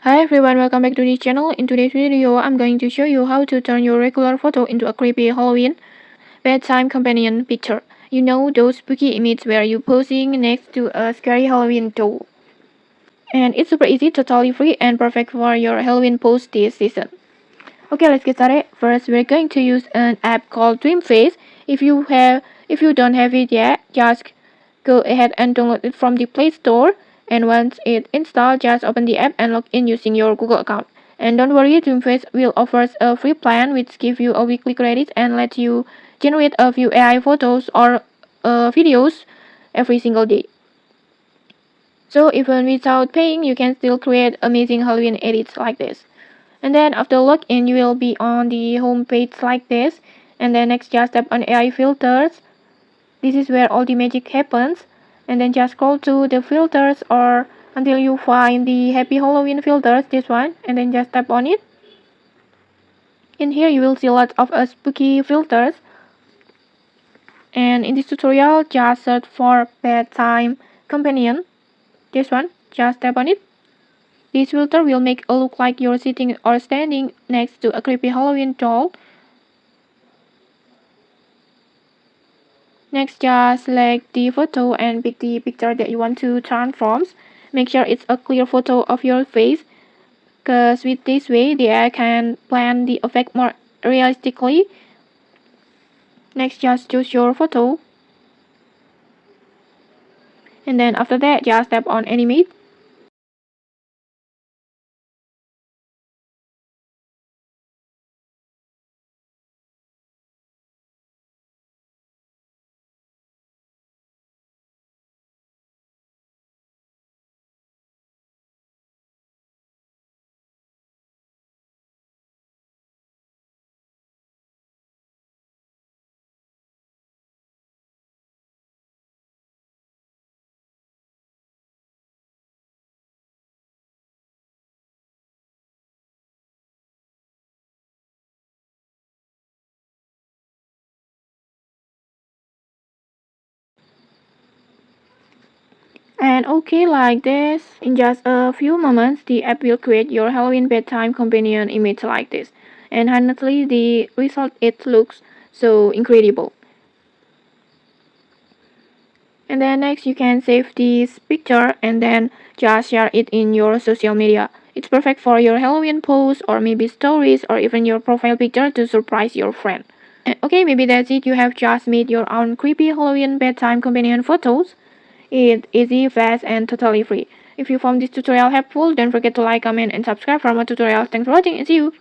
Hi everyone, welcome back to this channel. In today's video, I'm going to show you how to turn your regular photo into a creepy Halloween bedtime companion picture. You know those spooky images where you're posing next to a scary Halloween doll. And it's super easy, totally free, and perfect for your Halloween post this season. Okay, let's get started. First, we're going to use an app called Dreamface. If you don't have it yet, just go ahead and download it from the Play Store. And once it's installed, just open the app and log in using your Google account. And don't worry, Dreamface will offer a free plan which gives you a weekly credit and lets you generate a few AI photos or videos every single day. So even without paying, you can still create amazing Halloween edits like this. And then after login, you will be on the home page like this. And then next, just tap on AI filters. This is where all the magic happens. And then just scroll to the filters or until you find the Happy Halloween filters, this one. And then just tap on it. In here, you will see lots of spooky filters. And in this tutorial, just search for Bedtime Companion. This one, just tap on it. This filter will make it look like you're sitting or standing next to a creepy Halloween doll. Next, just select the photo and pick the picture that you want to transform. Make sure it's a clear photo of your face, because with this way, the AI can plan the effect more realistically. Next, just choose your photo. And then after that, just tap on animate. And okay, like this. In just a few moments, the app will create your Halloween bedtime companion image like this. And honestly, the result it looks so incredible. And then next you can save this picture and then just share it in your social media. It's perfect for your Halloween posts or maybe stories or even your profile picture to surprise your friend. Okay, maybe that's it. You have just made your own creepy Halloween bedtime companion photos. It's easy, fast, and totally free. If you found this tutorial helpful, don't forget to like, comment, and subscribe for more tutorials. Thanks for watching and see you!